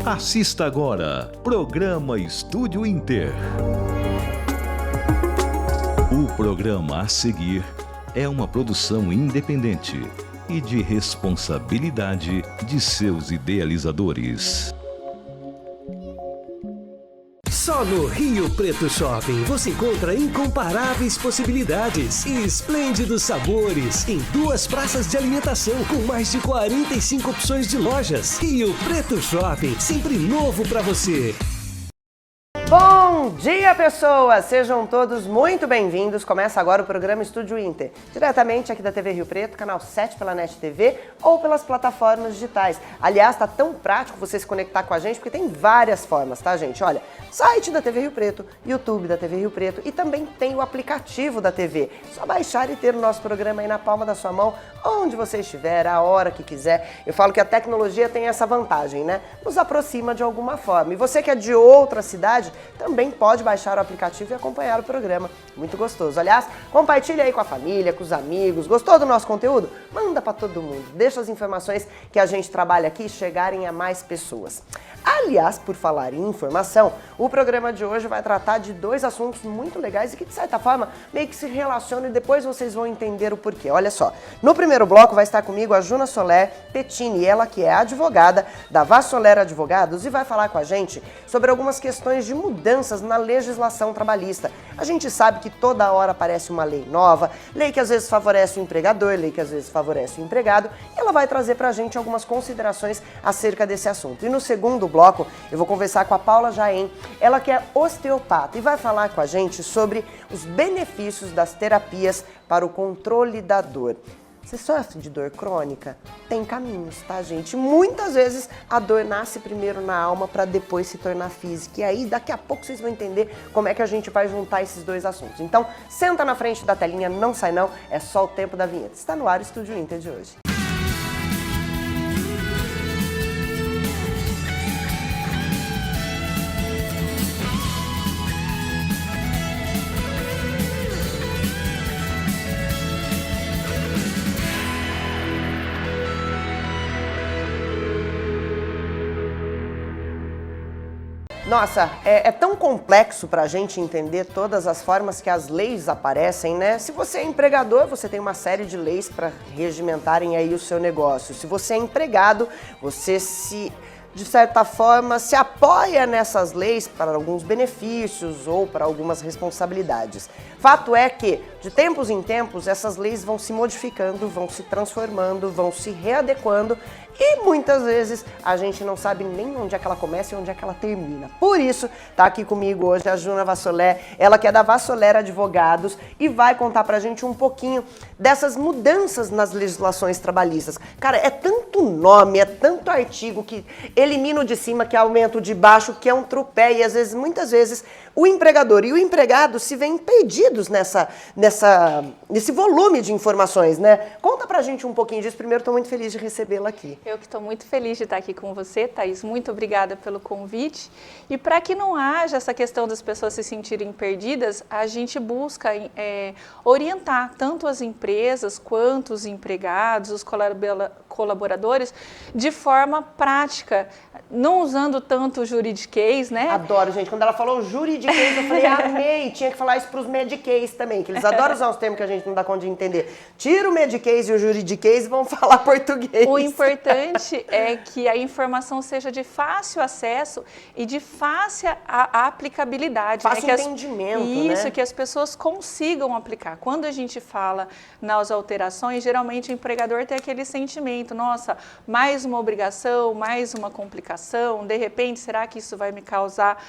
Assista agora, Programa Estúdio Inter. O programa a seguir é uma produção independente e de responsabilidade de seus idealizadores. Só no Rio Preto Shopping você encontra incomparáveis possibilidades e esplêndidos sabores em 2 praças de alimentação com mais de 45 opções de lojas. Rio Preto Shopping, sempre novo para você. Bom dia, pessoas! Sejam todos muito bem-vindos. Começa agora o programa Estúdio Inter, diretamente aqui da TV Rio Preto, canal 7 pela NET TV ou pelas plataformas digitais. Aliás, tá tão prático você se conectar com a gente, porque tem várias formas, tá, gente? Olha, site da TV Rio Preto, YouTube da TV Rio Preto e também tem o aplicativo da TV. Só baixar e ter o nosso programa aí na palma da sua mão, onde você estiver, a hora que quiser. Eu falo que a tecnologia tem essa vantagem, né? Nos aproxima de alguma forma. E você que é de outra cidade, também pode baixar o aplicativo e acompanhar o programa. Muito gostoso. Aliás, compartilha aí com a família, com os amigos. Gostou do nosso conteúdo? Manda para todo mundo. Deixa as informações que a gente trabalha aqui chegarem a mais pessoas. Aliás, por falar em informação, o programa de hoje vai tratar de 2 assuntos muito legais e que, de certa forma, meio que se relacionam e depois vocês vão entender o porquê. Olha só, no primeiro bloco vai estar comigo a Juna Soler Pettini, ela que é advogada da Vassoler Advogados e vai falar com a gente sobre algumas questões de mudanças na legislação trabalhista. A gente sabe que toda hora aparece uma lei nova, lei que às vezes favorece o empregador, lei que às vezes favorece o empregado, e ela vai trazer pra gente algumas considerações acerca desse assunto. E no segundo bloco, eu vou conversar com a Paula Jaen, ela que é osteopata e vai falar com a gente sobre os benefícios das terapias para o controle da dor. Você sofre de dor crônica? Tem caminhos, tá, gente? Muitas vezes a dor nasce primeiro na alma para depois se tornar física. E aí, daqui a pouco vocês vão entender como é que a gente vai juntar esses 2 assuntos. Então, senta na frente da telinha, não sai não, é só o tempo da vinheta. Está no ar o Estúdio Inter de hoje. Nossa, é tão complexo para a gente entender todas as formas que as leis aparecem, né? Se você é empregador, você tem uma série de leis para regimentarem aí o seu negócio. Se você é empregado, você de certa forma, se apoia nessas leis para alguns benefícios ou para algumas responsabilidades. Fato é que, de tempos em tempos, essas leis vão se modificando, vão se transformando, vão se readequando e muitas vezes a gente não sabe nem onde é que ela começa e onde é que ela termina. Por isso, tá aqui comigo hoje a Juna Vassoler, ela que é da Vassoler Advogados e vai contar pra gente um pouquinho dessas mudanças nas legislações trabalhistas. Cara, é tanto nome, é tanto artigo que elimina o de cima, que aumenta o de baixo, que é um tropé e às vezes, muitas vezes, o empregador e o empregado se veem perdidos nesse volume de informações, né? Conta pra gente um pouquinho disso. Primeiro, estou muito feliz de recebê-la aqui. Eu que estou muito feliz de estar aqui com você, Thaís. Muito obrigada pelo convite. E para que não haja essa questão das pessoas se sentirem perdidas, a gente busca orientar tanto as empresas quanto os empregados, os colaboradores, de forma prática, não usando tanto o juridiquês, né? Adoro, gente. Quando ela falou juridiquês, eu falei, amei. Tinha que falar isso para os mediquês também, que eles adoram usar os termos que a gente não dá conta de entender. Tira o mediquês e o juridiquês e vão falar português. O importante é que a informação seja de fácil acesso e de fácil aplicabilidade. Fácil né? entendimento, Isso, né? que as pessoas consigam aplicar. Quando a gente fala nas alterações, geralmente o empregador tem aquele sentimento, nossa, mais uma obrigação, mais uma complicação, de repente, será que isso vai me causar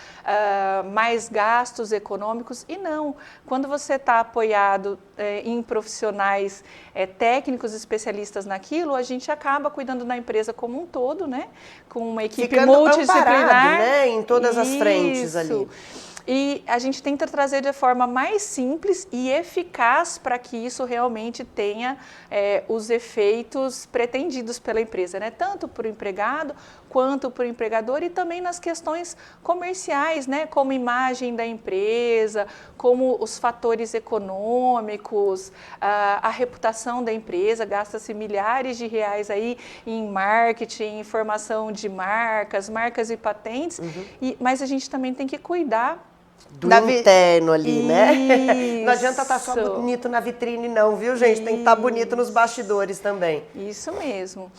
mais gastos econômicos? E não, quando você está apoiado em profissionais técnicos, especialistas naquilo, a gente acaba cuidando da empresa como um todo, né? Com uma equipe ficando multidisciplinar. amparado, né? Em todas as frentes ali. E a gente tenta trazer de forma mais simples e eficaz para que isso realmente tenha os efeitos pretendidos pela empresa, né? Tanto para o empregado quanto para o empregador e também nas questões comerciais, né? Como imagem da empresa, como os fatores econômicos, a reputação da empresa, gasta-se milhares de reais aí em marketing, em formação de marcas e patentes, mas a gente também tem que cuidar do interno ali, né? Não adianta estar só bonito na vitrine não, viu, gente? Tem que estar bonito nos bastidores também. Isso mesmo.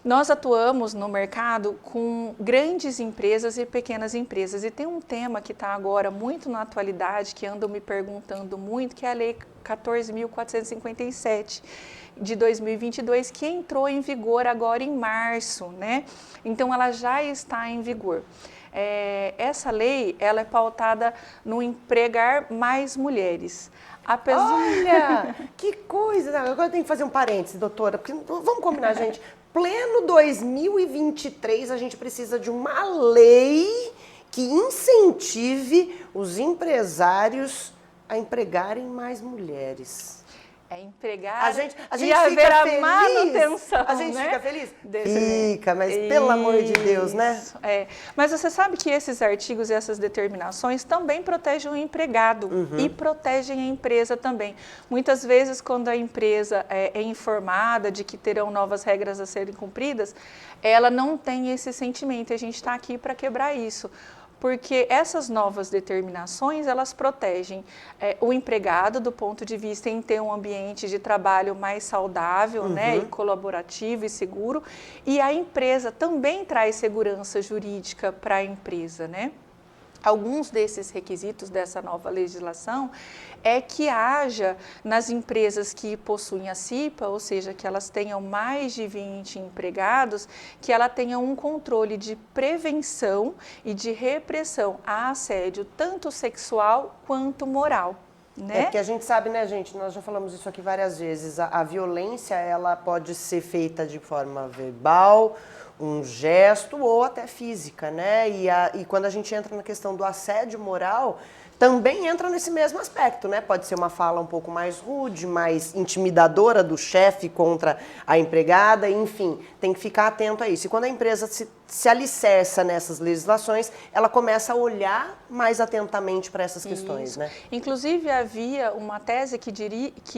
Nós atuamos no mercado com grandes empresas e pequenas empresas. E tem um tema que está agora muito na atualidade, que andam me perguntando muito, que é a Lei 14.457 de 2022, que entrou em vigor agora em março, né? Então, ela já está em vigor. Essa lei, ela é pautada no empregar mais mulheres. Olha, que coisa! Agora eu tenho que fazer um parêntese, doutora, porque vamos combinar, gente. Pleno 2023, a gente precisa de uma lei que incentive os empresários a empregarem mais mulheres. Empregar a gente e haver a manutenção. A gente, né? fica feliz? Fica, mas pelo amor de Deus, né? Mas você sabe que esses artigos e essas determinações também protegem o empregado e protegem a empresa também. Muitas vezes, quando a empresa é informada de que terão novas regras a serem cumpridas, ela não tem esse sentimento. A gente está aqui para quebrar isso. Porque essas novas determinações, elas protegem o empregado do ponto de vista em ter um ambiente de trabalho mais saudável, né, e colaborativo e seguro, e a empresa também traz segurança jurídica para a empresa, né? Alguns desses requisitos dessa nova legislação é que haja nas empresas que possuem a CIPA, ou seja, que elas tenham mais de 20 empregados, que ela tenha um controle de prevenção e de repressão a assédio, tanto sexual quanto moral. Né? Porque a gente sabe, né, gente, nós já falamos isso aqui várias vezes, a violência, ela pode ser feita de forma verbal, um gesto ou até física, né? E quando a gente entra na questão do assédio moral, também entra nesse mesmo aspecto, né? Pode ser uma fala um pouco mais rude, mais intimidadora do chefe contra a empregada, enfim, tem que ficar atento a isso. E quando a empresa se alicerça nessas legislações, ela começa a olhar mais atentamente para essas questões, né? Inclusive, havia uma tese que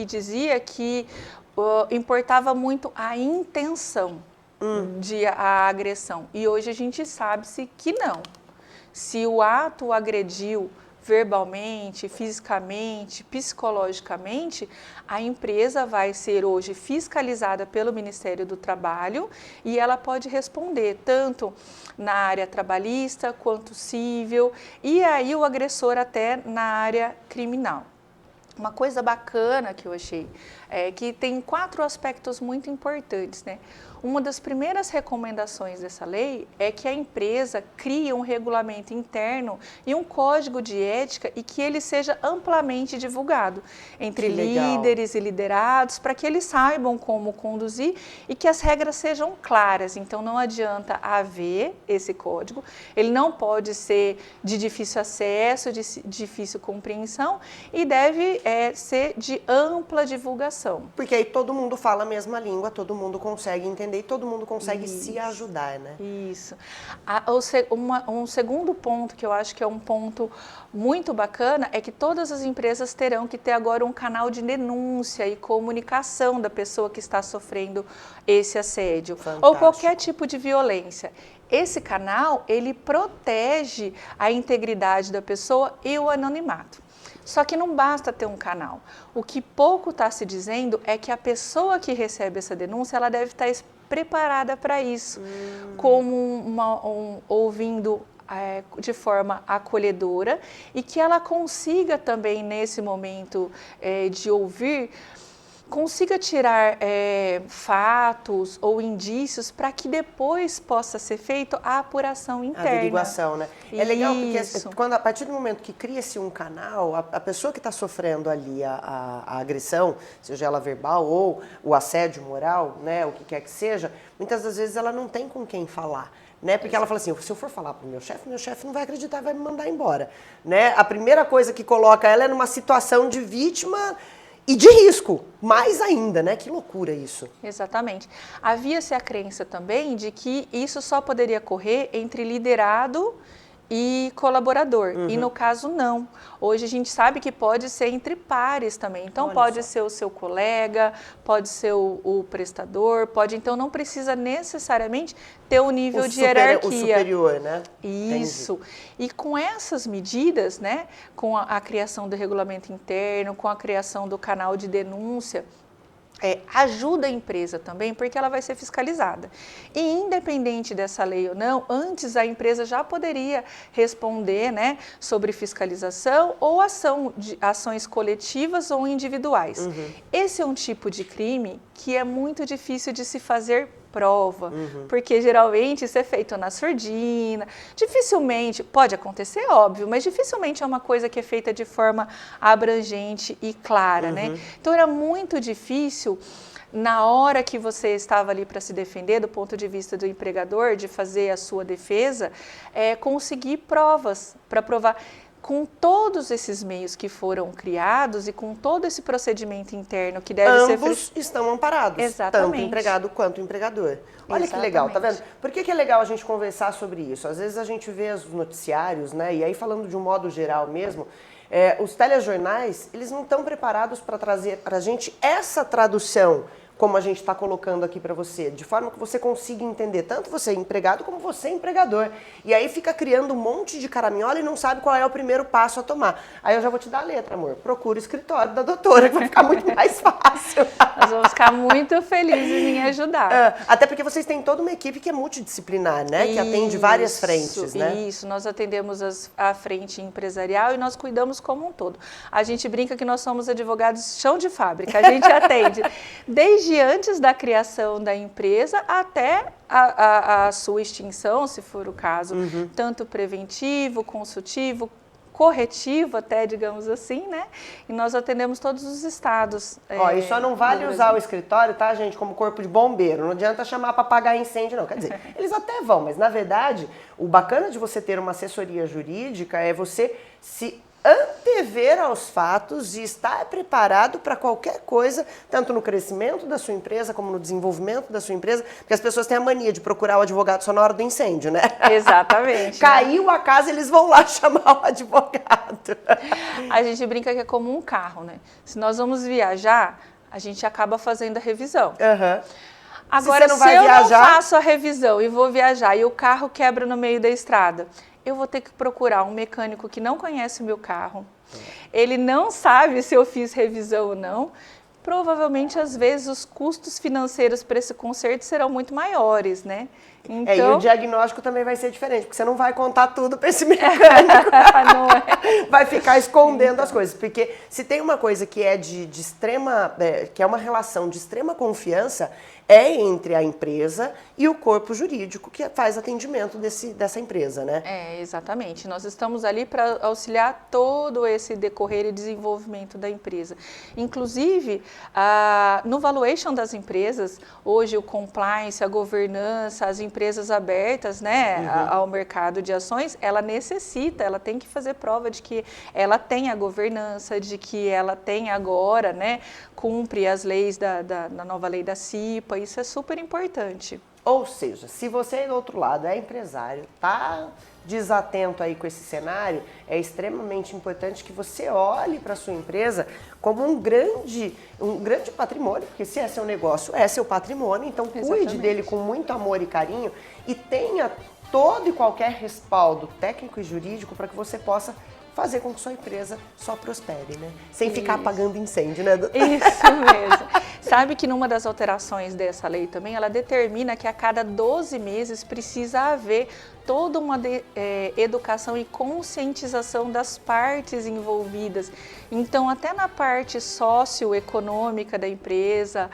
dizia que importava muito a intenção a agressão. E hoje a gente sabe-se que não. Se o ato agrediu verbalmente, fisicamente, psicologicamente, a empresa vai ser hoje fiscalizada pelo Ministério do Trabalho e ela pode responder tanto na área trabalhista quanto civil e aí o agressor até na área criminal. Uma coisa bacana que eu achei é que tem 4 aspectos muito importantes, né? Uma das primeiras recomendações dessa lei é que a empresa crie um regulamento interno e um código de ética e que ele seja amplamente divulgado entre líderes e liderados para que eles saibam como conduzir e que as regras sejam claras. Então, não adianta haver esse código, ele não pode ser de difícil acesso, de difícil compreensão e deve ser de ampla divulgação. Porque aí todo mundo fala a mesma língua, todo mundo consegue entender e todo mundo consegue se ajudar, né? Isso. Um segundo ponto que eu acho que é um ponto muito bacana é que todas as empresas terão que ter agora um canal de denúncia e comunicação da pessoa que está sofrendo esse assédio. Fantástico. Ou qualquer tipo de violência. Esse canal, ele protege a integridade da pessoa e o anonimato. Só que não basta ter um canal. O que pouco está se dizendo é que a pessoa que recebe essa denúncia, ela deve estar preparada para isso, como ouvindo de forma acolhedora e que ela consiga também, nesse momento de ouvir, consiga tirar fatos ou indícios para que depois possa ser feita a apuração interna. A averiguação, né? É legal Isso. porque a partir do momento que cria-se um canal, a pessoa que está sofrendo ali a agressão, seja ela verbal ou o assédio moral, né, o que quer que seja, muitas das vezes ela não tem com quem falar. Né? Porque ela fala assim, se eu for falar pro meu chefe não vai acreditar, vai me mandar embora. Né? A primeira coisa que coloca ela é numa situação de vítima e de risco, mais ainda, né? Que loucura isso. Exatamente. Havia-se a crença também de que isso só poderia ocorrer entre liderado e colaborador. E no caso, não. Hoje a gente sabe que pode ser entre pares também. Então, Olha pode só. ser o seu colega, pode ser o prestador, então não precisa necessariamente ter um nível de hierarquia. O superior, né? Isso. Entendi. E com essas medidas, né, com a criação do regulamento interno, com a criação do canal de denúncia, ajuda a empresa também, porque ela vai ser fiscalizada. E independente dessa lei ou não, antes a empresa já poderia responder, né, sobre fiscalização ou ações coletivas ou individuais. Esse é um tipo de crime que é muito difícil de se fazer prova, porque geralmente isso é feito na surdina, dificilmente, pode acontecer, óbvio, mas dificilmente é uma coisa que é feita de forma abrangente e clara, né? Então era muito difícil, na hora que você estava ali para se defender, do ponto de vista do empregador, de fazer a sua defesa, conseguir provas para provar. Com todos esses meios que foram criados e com todo esse procedimento interno que deve ser... Ambos estão amparados, Exatamente. tanto o empregado quanto o empregador. Olha que legal, tá vendo? Por que é legal a gente conversar sobre isso? Às vezes a gente vê os noticiários, né? E aí falando de um modo geral mesmo, os telejornais, eles não estão preparados para trazer para a gente essa tradução, como a gente está colocando aqui para você, de forma que você consiga entender, tanto você empregado como você empregador. E aí fica criando um monte de caraminhola e não sabe qual é o primeiro passo a tomar. Aí eu já vou te dar a letra, amor. Procura o escritório da doutora, que vai ficar muito mais fácil. Nós vamos ficar muito felizes em ajudar. Até porque vocês têm toda uma equipe que é multidisciplinar, né? Que atende várias frentes, né? Isso, nós atendemos a frente empresarial e nós cuidamos como um todo. A gente brinca que nós somos advogados chão de fábrica, a gente atende desde antes da criação da empresa até a sua extinção, se for o caso, tanto preventivo, consultivo, corretivo até, digamos assim, né? E nós atendemos todos os estados. E só não vale usar o escritório, tá, gente, como corpo de bombeiro. Não adianta chamar para apagar incêndio, não. Quer dizer, eles até vão, mas na verdade, o bacana de você ter uma assessoria jurídica é você se antever aos fatos e estar preparado para qualquer coisa, tanto no crescimento da sua empresa como no desenvolvimento da sua empresa, porque as pessoas têm a mania de procurar o advogado só na hora do incêndio, né? Exatamente. Caiu a casa, eles vão lá chamar o advogado. A gente brinca que é como um carro, né? Se nós vamos viajar, a gente acaba fazendo a revisão. Agora, se eu não faço a revisão e vou viajar e o carro quebra no meio da estrada, eu vou ter que procurar um mecânico que não conhece o meu carro. Ele não sabe se eu fiz revisão ou não. Provavelmente, às vezes, os custos financeiros para esse conserto serão muito maiores, né? Então... E o diagnóstico também vai ser diferente, porque você não vai contar tudo para esse mecânico. Não é. Vai ficar escondendo as coisas. Porque se tem uma coisa que é de extrema, que é uma relação de extrema confiança, é entre a empresa e o corpo jurídico que faz atendimento dessa empresa, né? Exatamente. Nós estamos ali para auxiliar todo esse decorrer e desenvolvimento da empresa. Inclusive, no valuation das empresas, hoje o compliance, a governança, as empresas abertas, né, ao mercado de ações, ela tem que fazer prova de que ela tem a governança, de que ela tem agora, né, cumpre as leis da nova lei da CIPA. Isso é super importante. Ou seja, se você do outro lado é empresário, tá desatento aí com esse cenário, é extremamente importante que você olhe para a sua empresa como um grande patrimônio, porque se é seu negócio, é seu patrimônio, então cuide dele com muito amor e carinho e tenha todo e qualquer respaldo técnico e jurídico para que você possa fazer com que sua empresa só prospere, né? Sem ficar apagando incêndio, né? Isso mesmo. Sabe que numa das alterações dessa lei também, ela determina que a cada 12 meses precisa haver toda uma educação e conscientização das partes envolvidas. Então, até na parte socioeconômica da empresa,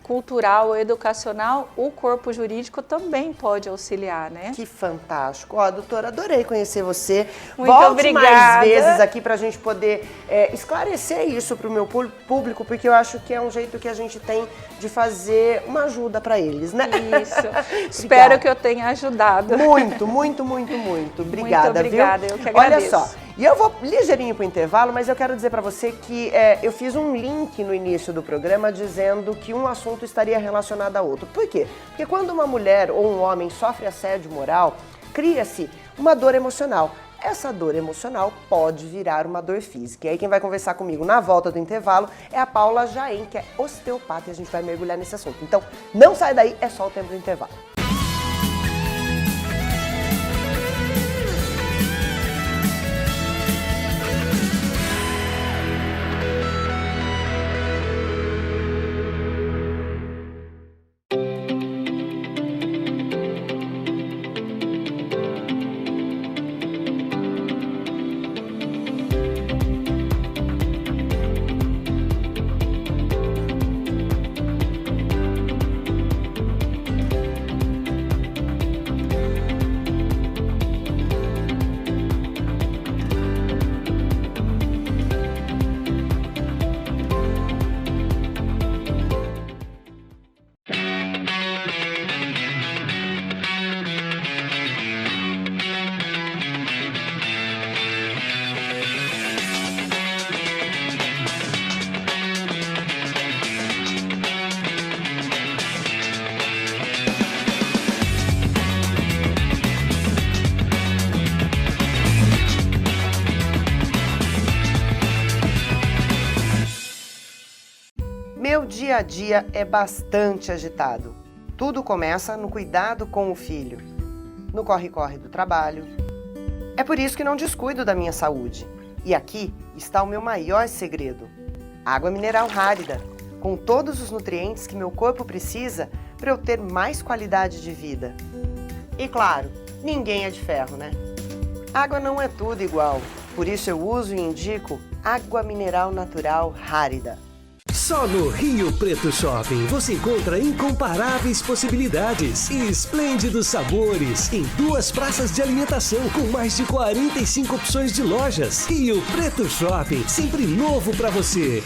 cultural ou educacional, o corpo jurídico também pode auxiliar, né? Que fantástico. Ó, doutora, adorei conhecer você. Muito Volte obrigada. mais vezes aqui para a gente poder esclarecer isso para o meu público, porque eu acho que é um jeito que a gente tem de fazer uma ajuda para eles, né? Isso. Espero que eu tenha ajudado. Muito, muito, muito, muito. Obrigada, muito obrigada, viu? Eu que agradeço. Olha só, e eu vou ligeirinho pro intervalo, mas eu quero dizer para você que eu fiz um link no início do programa dizendo que um assunto estaria relacionado a outro. Por quê? Porque quando uma mulher ou um homem sofre assédio moral, cria-se uma dor emocional. Essa dor emocional pode virar uma dor física. E aí quem vai conversar comigo na volta do intervalo é a Paula Jaen, que é osteopata, e a gente vai mergulhar nesse assunto. Então, não sai daí, é só o tempo do intervalo. Meu dia a dia é bastante agitado. Tudo começa no cuidado com o filho, no corre-corre do trabalho. É por isso que não descuido da minha saúde. E aqui está o meu maior segredo: água mineral Rárida, com todos os nutrientes que meu corpo precisa para eu ter mais qualidade de vida. E claro, ninguém é de ferro, né? Água não é tudo igual, por isso eu uso e indico água mineral natural Rárida. Só no Rio Preto Shopping você encontra incomparáveis possibilidades e esplêndidos sabores em 2 praças de alimentação com mais de 45 opções de lojas. Rio Preto Shopping, sempre novo para você.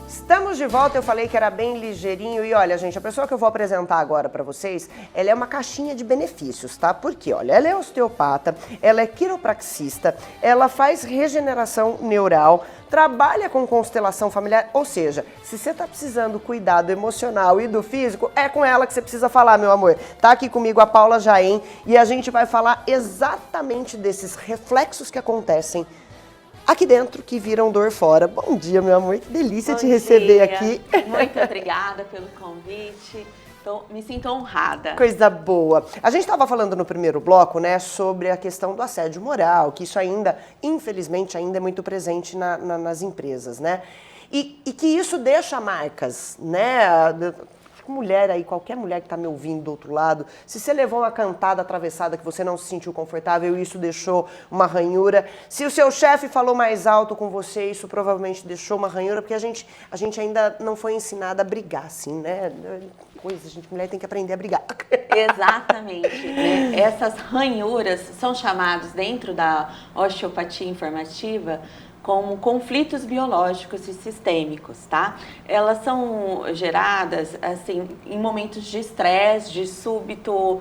Estamos de volta, eu falei que era bem ligeirinho e olha, gente, a pessoa que eu vou apresentar agora para vocês, ela é uma caixinha de benefícios, tá? Porque, olha, ela é osteopata, ela é quiropraxista, ela faz regeneração neural, trabalha com constelação familiar, ou seja, se você tá precisando cuidado emocional e do físico, é com ela que você precisa falar, meu amor. Tá aqui comigo a Paula Jaen e a gente vai falar exatamente desses reflexos que acontecem aqui dentro, que viram dor fora. Bom dia, meu amor, que delícia te receber aqui. Muito obrigada pelo convite. Me sinto honrada. Coisa boa. A gente estava falando no primeiro bloco, né, sobre a questão do assédio moral, que isso ainda, infelizmente, ainda é muito presente nas empresas, né? E que isso deixa marcas, né? Mulher aí, qualquer mulher que está me ouvindo do outro lado, se você levou uma cantada atravessada que você não se sentiu confortável e isso deixou uma ranhura, se o seu chefe falou mais alto com você, isso provavelmente deixou uma ranhura, porque a gente ainda não foi ensinada a brigar, assim, né? Coisa, gente, mulher tem que aprender a brigar. Exatamente. Né? Essas ranhuras são chamadas dentro da osteopatia informativa como conflitos biológicos e sistêmicos, tá? Elas são geradas, assim, em momentos de estresse, de súbito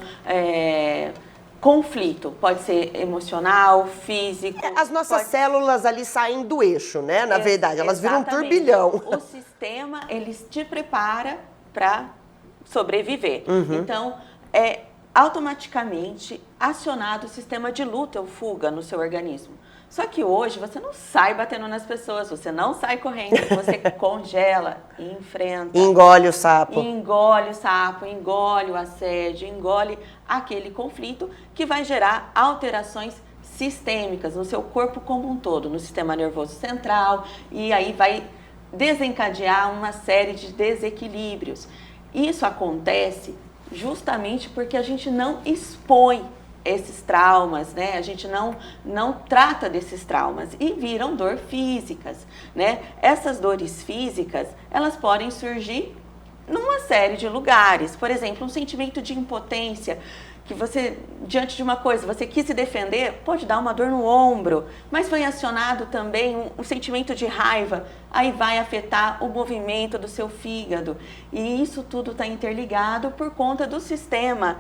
conflito. Pode ser emocional, físico. As nossas células ali saem do eixo, né? Na verdade, elas viram um turbilhão. O sistema, ele te prepara para sobreviver. Então, automaticamente acionado o sistema de luta ou fuga no seu organismo. Só que hoje você não sai batendo nas pessoas, você não sai correndo, você congela, enfrenta. Engole o sapo. Engole o sapo, engole o assédio, engole aquele conflito que vai gerar alterações sistêmicas no seu corpo como um todo, no sistema nervoso central, e aí vai desencadear uma série de desequilíbrios. Isso acontece justamente porque a gente não expõe esses traumas, né? A gente não trata desses traumas e viram dor físicas, né? Essas dores físicas, elas podem surgir numa série de lugares. Por exemplo, um sentimento de impotência, que você, diante de uma coisa, você quis se defender, pode dar uma dor no ombro, mas foi acionado também um sentimento de raiva, aí vai afetar o movimento do seu fígado. E isso tudo está interligado por conta do sistema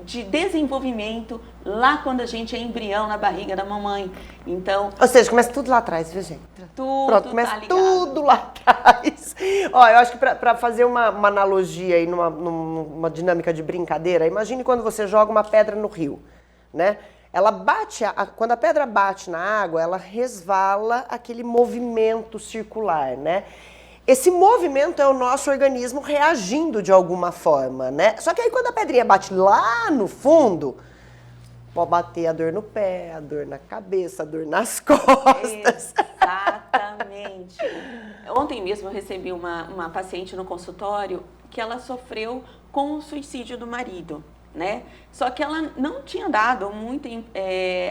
de desenvolvimento lá quando a gente é embrião na barriga da mamãe. Então, Ou seja, começa tudo lá atrás, viu, gente? tudo Pronto, começa tá ligado. tudo lá atrás. Ó, eu acho que pra fazer uma analogia aí, numa dinâmica de brincadeira, imagine quando você joga uma pedra no rio, né? Ela bate, quando a pedra bate na água, ela resvala aquele movimento circular, né? Esse movimento é o nosso organismo reagindo de alguma forma, né? Só que aí quando a pedrinha bate lá no fundo, pode bater a dor no pé, a dor na cabeça, a dor nas costas. Exatamente. Ontem mesmo eu recebi uma paciente no consultório que ela sofreu com o suicídio do marido, né? Só que ela não tinha dado muito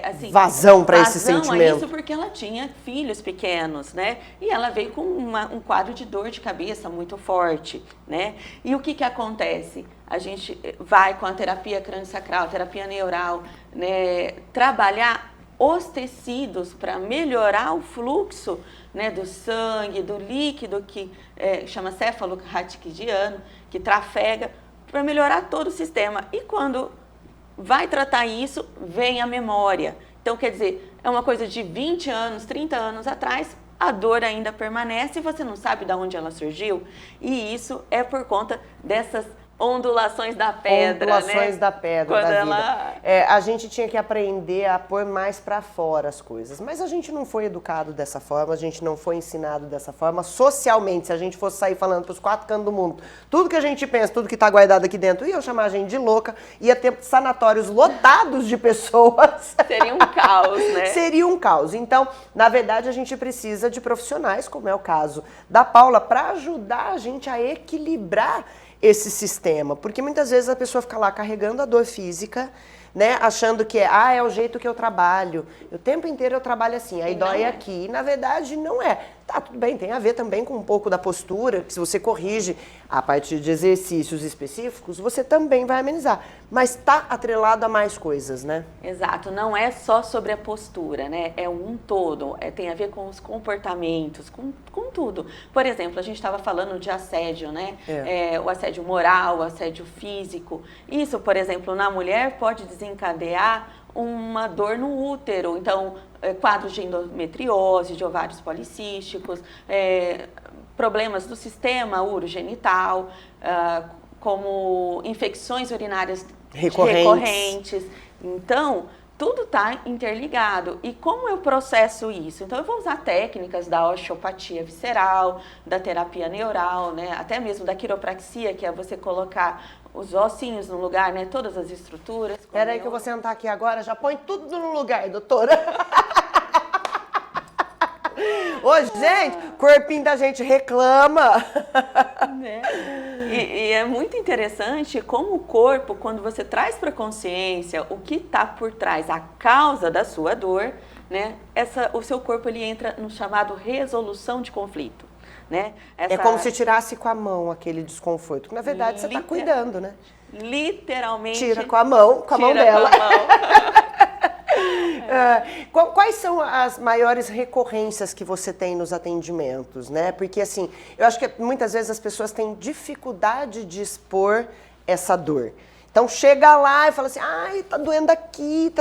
assim, Vazão para esse vazão a sentimento. isso porque ela tinha filhos pequenos, né? E ela veio com um quadro de dor de cabeça muito forte, né? E o que acontece? A gente vai com a terapia crânio-sacral, terapia neural, né? Trabalhar os tecidos para melhorar o fluxo, né, do sangue, do líquido que chama céfalo ratiquidiano, que trafega, para melhorar todo o sistema. E quando vai tratar isso, vem a memória. Então, quer dizer, é uma coisa de 20 anos, 30 anos atrás, a dor ainda permanece e você não sabe de onde ela surgiu. E isso é por conta dessas ondulações da pedra, Ondulações né? da pedra, Quando da ela... vida. A gente tinha que aprender a pôr mais pra fora as coisas, mas a gente não foi educado dessa forma, a gente não foi ensinado dessa forma. Socialmente, se a gente fosse sair falando pros 4 cantos do mundo, tudo que a gente pensa, tudo que tá guardado aqui dentro, iam chamar a gente de louca, ia ter sanatórios lotados de pessoas. Seria um caos, né? Seria um caos. Então, na verdade, a gente precisa de profissionais, como é o caso da Paula, para ajudar a gente a equilibrar esse sistema, porque muitas vezes a pessoa fica lá carregando a dor física, né, achando que é o jeito que eu trabalho, o tempo inteiro eu trabalho assim, aí dói aqui, e na verdade não é. Tá, tudo bem, tem a ver também com um pouco da postura, que se você corrige a partir de exercícios específicos, você também vai amenizar, mas tá atrelado a mais coisas, né? Exato, não é só sobre a postura, né? É um todo, tem a ver com os comportamentos, com tudo. Por exemplo, a gente estava falando de assédio, né? O assédio moral, o assédio físico. Isso, por exemplo, na mulher pode desencadear uma dor no útero, então quadros de endometriose, de ovários policísticos, problemas do sistema urogenital, como infecções urinárias recorrentes. Então, tudo está interligado. E como eu processo isso? Então, eu vou usar técnicas da osteopatia visceral, da terapia neural, né? Até mesmo da quiropraxia, que é você colocar os ossinhos no lugar, né? Todas as estruturas. Espera aí que eu vou sentar aqui agora, já põe tudo no lugar, doutora. Ô, gente, o corpinho da gente reclama. Né? E é muito interessante como o corpo, quando você traz para a consciência o que está por trás, a causa da sua dor, né? O seu corpo ele entra no chamado resolução de conflito. Né? É como se tirasse com a mão aquele desconforto, que na verdade você está cuidando, né? Literalmente. Tira com a mão dela. Com a mão. Quais são as maiores recorrências que você tem nos atendimentos, né? Porque assim, eu acho que muitas vezes as pessoas têm dificuldade de expor essa dor. Então chega lá e fala assim, ai, tá doendo aqui,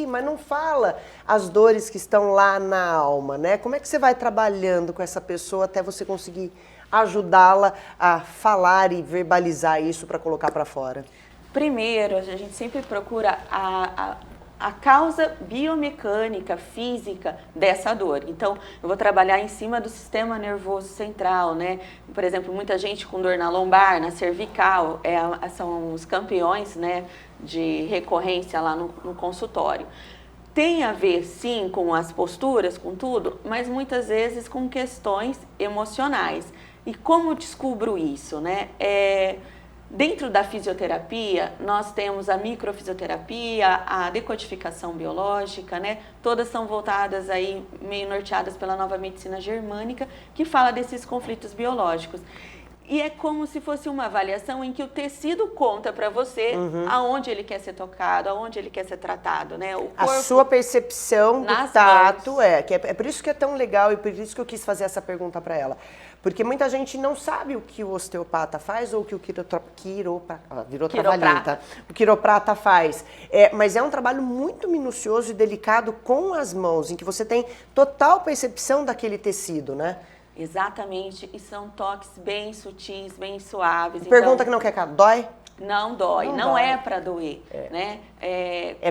mas não fala as dores que estão lá na alma, né? Como é que você vai trabalhando com essa pessoa até você conseguir ajudá-la a falar e verbalizar isso para colocar para fora? Primeiro, a gente sempre procura a causa biomecânica, física dessa dor. Então, eu vou trabalhar em cima do sistema nervoso central, né? Por exemplo, muita gente com dor na lombar, na cervical, são os campeões, né, de recorrência lá no consultório. Tem a ver, sim, com as posturas, com tudo, mas muitas vezes com questões emocionais. E como descubro isso, né? Dentro da fisioterapia, nós temos a microfisioterapia, a decodificação biológica, né? Todas são voltadas aí, meio norteadas pela nova medicina germânica, que fala desses conflitos biológicos. E é como se fosse uma avaliação em que o tecido conta para você aonde ele quer ser tocado, aonde ele quer ser tratado, né? O corpo, a sua percepção do tato é por isso que é tão legal e por isso que eu quis fazer essa pergunta para ela. Porque muita gente não sabe o que o osteopata faz ou o que o quiroprata faz. Mas é um trabalho muito minucioso e delicado com as mãos, em que você tem total percepção daquele tecido, né? Exatamente, e são toques bem sutis, bem suaves. Pergunta então, que não quer cá, dói? Não dói, não é para doer, né?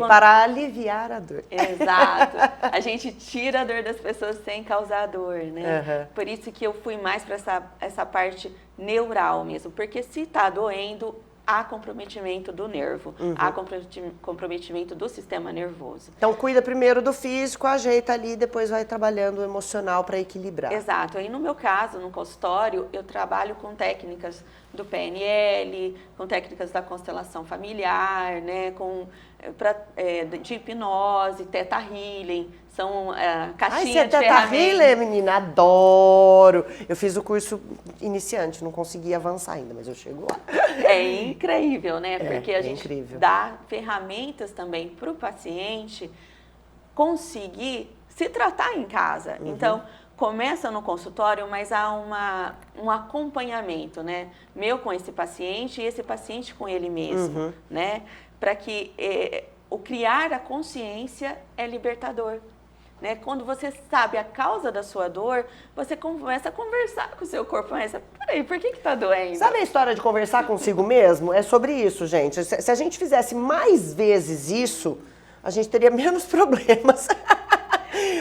Para aliviar a dor. Exato. A gente tira a dor das pessoas sem causar dor, né? Por isso que eu fui mais para essa parte neural mesmo, porque se está doendo, há comprometimento do nervo, há comprometimento do sistema nervoso. Então, cuida primeiro do físico, ajeita ali, depois vai trabalhando o emocional para equilibrar. Exato. Aí, no meu caso, no consultório, eu trabalho com técnicas do PNL, com técnicas da constelação familiar, né, de hipnose, Theta Healing, são caixinhas de ferramentas. Theta Healing, menina, adoro! Eu fiz o curso iniciante, não consegui avançar ainda, mas eu chego lá. É incrível, né? Porque a gente incrível. dá ferramentas também para o paciente conseguir se tratar em casa. Então, começa no consultório, mas há um acompanhamento, né? Meu com esse paciente e esse paciente com ele mesmo, né? Para que o criar a consciência é libertador. Né? Quando você sabe a causa da sua dor, você começa a conversar com o seu corpo. Mas, peraí, por que está doendo? Sabe a história de conversar consigo mesmo? É sobre isso, gente. Se a gente fizesse mais vezes isso, a gente teria menos problemas.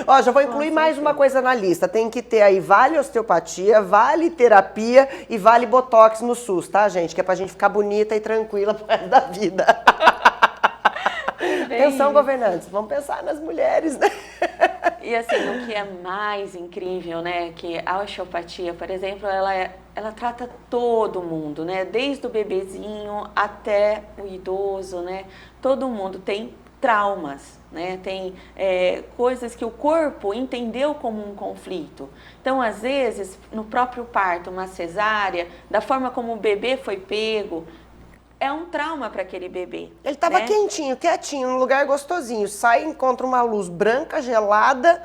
Ó, já vou incluir mais uma coisa na lista. Tem que ter aí vale osteopatia, vale terapia e vale botox no SUS, tá, gente? Que é pra gente ficar bonita e tranquila pro resto da vida. Atenção, governantes, vamos pensar nas mulheres, né? E assim, o que é mais incrível, né, que a osteopatia, por exemplo, ela trata todo mundo, né, desde o bebezinho até o idoso, né, todo mundo tem traumas, né, tem coisas que o corpo entendeu como um conflito. Então, às vezes, no próprio parto, uma cesárea, da forma como o bebê foi pego, é um trauma para aquele bebê. Ele estava quentinho, quietinho, num lugar gostosinho. Sai e encontra uma luz branca, gelada.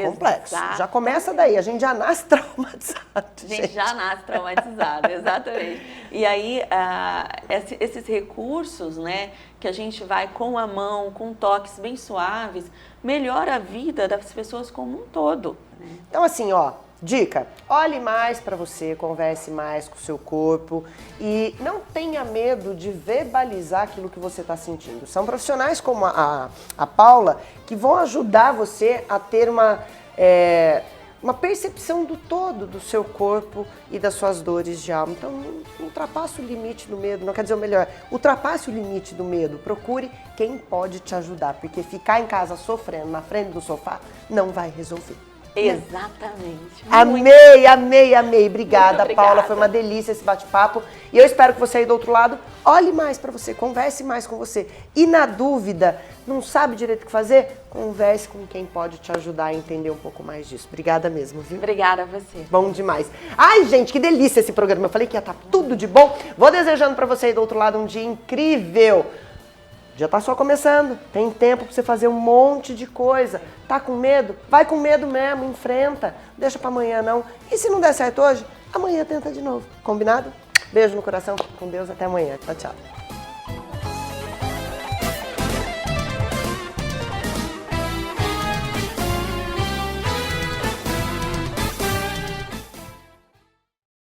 Complexo. Já começa daí, a gente já nasce traumatizado. A gente já nasce traumatizado, exatamente. E aí, esses recursos, né, que a gente vai com a mão, com toques bem suaves, melhora a vida das pessoas como um todo. Então, assim, ó, dica, olhe mais para você, converse mais com o seu corpo e não tenha medo de verbalizar aquilo que você está sentindo. São profissionais como a Paula que vão ajudar você a ter uma percepção do todo do seu corpo e das suas dores de alma. Então, não ultrapasse o limite do medo, não quer dizer o melhor, ultrapasse o limite do medo, procure quem pode te ajudar, porque ficar em casa sofrendo na frente do sofá não vai resolver. Exatamente. Amei. Obrigada, Muito Paula. obrigada. Foi uma delícia esse bate-papo. E eu espero que você aí do outro lado olhe mais para você, converse mais com você. E na dúvida, não sabe direito o que fazer? Converse com quem pode te ajudar a entender um pouco mais disso. Obrigada mesmo, viu? Obrigada a você. Bom demais. Ai, gente, que delícia esse programa. Eu falei que ia estar tudo de bom. Vou desejando para você aí do outro lado um dia incrível. Já tá só começando, tem tempo pra você fazer um monte de coisa. Tá com medo? Vai com medo mesmo, enfrenta. Deixa pra amanhã não. E se não der certo hoje, amanhã tenta de novo. Combinado? Beijo no coração, com Deus, até amanhã. Tchau, tchau.